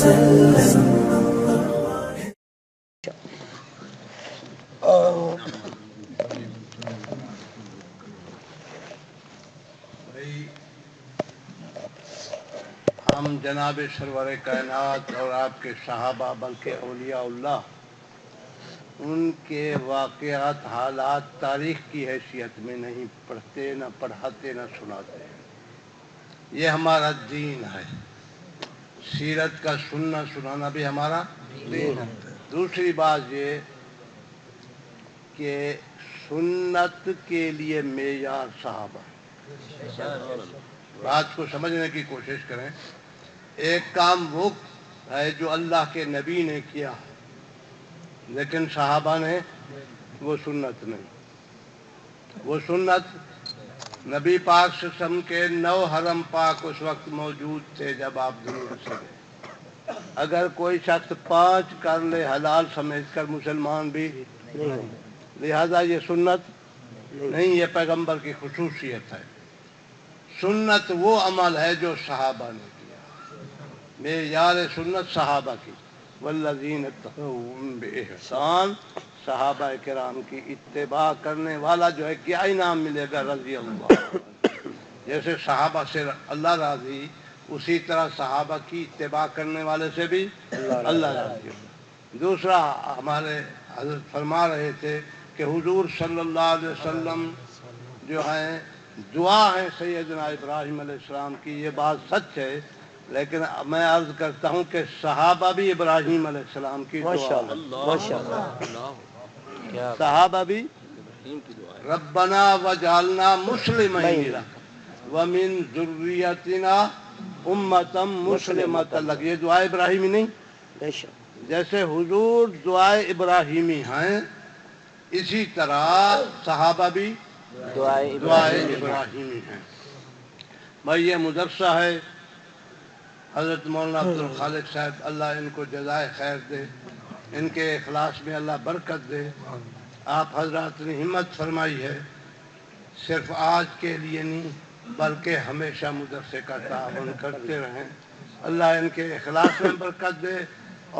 وسلم. ہم جناب سرور کائنات اور آپ کے صحابہ بلکہ اولیاء اللہ ان کے واقعات حالات تاریخ کی حیثیت میں نہیں پڑھتے، نہ پڑھاتے، نہ سناتے. یہ ہمارا دین ہے. سیرت کا سننا سنانا بھی ہمارا دین ہے. دوسری بات یہ کہ سنت کے لیے معیار صحابہ. بات کو سمجھنے کی کوشش کریں. ایک کام وہ ہے جو اللہ کے نبی نے کیا لیکن صحابہ نے وہ سنت نہیں. وہ سنت نبی پاک صلی اللہ علیہ وسلم کے 9 حرم پاک اس وقت موجود تھے جب آپ دنیا سے گئے. اگر کوئی شخص 5 کر لے حلال سمجھ کر مسلمان بھی نہیں. لہذا یہ سنت نہیں، یہ پیغمبر کی خصوصیت ہے. سنت وہ عمل ہے جو صحابہ نے کیا. معیار سنت صحابہ کی. والذین اتبعوہم بإحسان، صحابہ کرام کی اتباع کرنے والا جو ہے کیا انعام ملے گا؟ رضی اللہ عنہ. جیسے صحابہ سے اللہ راضی، اسی طرح صحابہ کی اتباع کرنے والے سے بھی اللہ راضی. دوسرا ہمارے حضرت فرما رہے تھے کہ حضور صلی اللہ علیہ وسلم جو ہیں دعا ہے سیدنا ابراہیم علیہ السلام کی. یہ بات سچ ہے، لیکن میں عرض کرتا ہوں کہ صحابہ بھی ابراہیم علیہ السلام کی دعا ہے. صحابہ بھی ربنا وجعلنا مسلمین لک ومن ذریتنا امۃ مسلمۃ لک، یہ دعا ابراہیمی نہیں؟ جیسے حضور دعائے ابراہیمی ہیں اسی طرح صحابہ بھی دعائے ابراہیمی ہیں. بھائی یہ مدرسہ ہے حضرت مولانا عبد الخالق صاحب، اللہ ان کو جزائے خیر دے، ان کے اخلاص میں اللہ برکت دے. آپ حضرات نے ہمت فرمائی ہے، صرف آج کے لیے نہیں بلکہ ہمیشہ مدرسے کا تعاون کرتے رہیں. اللہ ان کے اخلاص میں برکت دے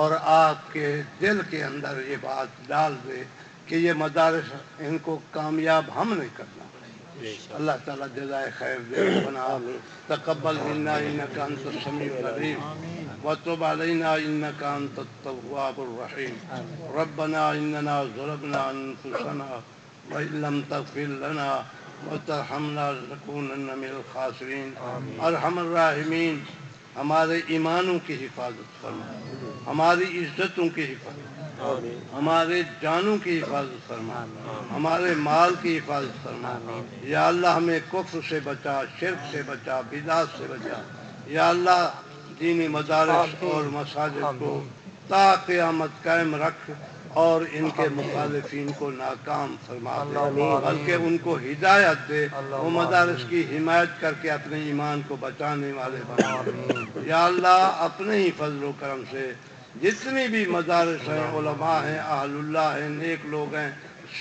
اور آپ کے دل کے اندر یہ بات ڈال دے کہ یہ مدارس ان کو کامیاب ہم نہیں کرنا. اللہ تعالیٰ جزائے خیر دے. ربنا تقبل منا انک انت السمیع العلیم وتب علینا انک انت التواب الرحیم. ربنا اننا ظلمنا انفسنا وان لم تغفر لنا وترحمنا لنکونن من الخاسرین. ارحم الراحمین ہمارے ایمانوں کی حفاظت فرما، ہماری عزتوں کی حفاظت، ہمارے جانوں کی حفاظت فرما، ہمارے مال کی حفاظت فرما. یا اللہ ہمیں کفر سے بچا، شرک سے بچا، بدعت سے بچا. یا اللہ دینی مدارس اور مساجد کو تا قیامت قائم رکھ اور ان کے مخالفین کو ناکام فرما دے، بلکہ ان کو ہدایت دے، وہ مدارس کی حمایت کر کے اپنے ایمان کو بچانے والے بنا دے. یا اللہ اپنے ہی فضل و کرم سے جتنی بھی مدارس ہیں، علماء ہیں، اہل اللہ ہیں، نیک لوگ ہیں،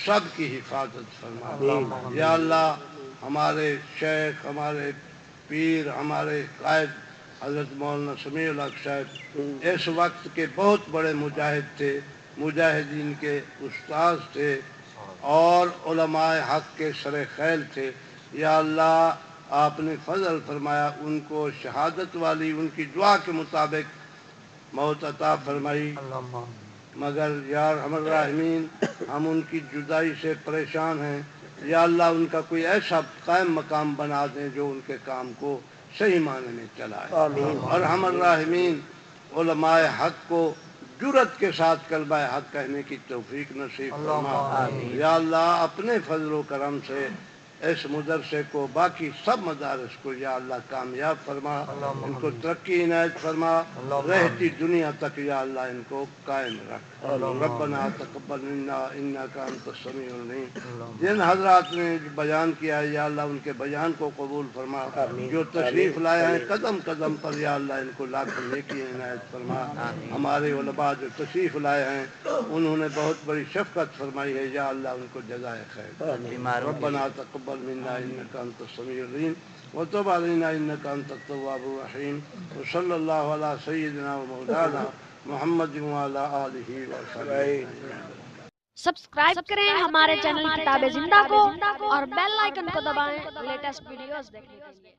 سب کی حفاظت فرما. یا اللہ ہمارے شیخ، ہمارے پیر، ہمارے قائد حضرت مولانا سمیع الحق صاحب اس وقت کے بہت بڑے مجاہد تھے، مجاہدین کے استاذ تھے اور علماء حق کے سر خیل تھے. یا اللہ آپ نے فضل فرمایا، ان کو شہادت والی ان کی دعا کے مطابق موت عطا فرمائی. مگر یا ارحم الراحمین ہم ان کی جدائی سے پریشان ہیں. یا اللہ ان کا کوئی ایسا قائم مقام بنا دیں جو ان کے کام کو صحیح معنی میں چلائے. ارحم الراحمین علماء حق کو جرأت کے ساتھ کلمہ حق کہنے کی توفیق نصیب فرما. یا اللہ اپنے فضل و کرم سے اس مدرسے کو، باقی سب مدارس کو یا اللہ کامیاب فرما، ان کو ترقی عنایت فرما، رہتی دنیا تک یا اللہ ان کو قائم رکھ. ربنا تقبل منا انک انت السمیع العلیم. جن حضرات نے بیان کیا ہے یا اللہ ان کے بیان کو قبول فرما، جو تشریف لائے ہیں قدم قدم پر یا اللہ ان کو لاکھ نیکی عنایت فرما. ہمارے علماء جو تشریف لائے ہیں انہوں نے بہت بڑی شفقت فرمائی ہے، یا اللہ ان کو جزائے خیر. ربنا تقبل تقبل منا انك انت السميع العليم وتب علينا انك انت التواب الرحيم وصلى الله على سيدنا ومولانا محمد وعلى آلہ وصحبہ اجمعین۔ سبسکرائب کریں ہمارے چینل کتاب زندہ کو اور بیل آئیکن کو دبائیں لیٹسٹ ویڈیوز دیکھنے کے لیے۔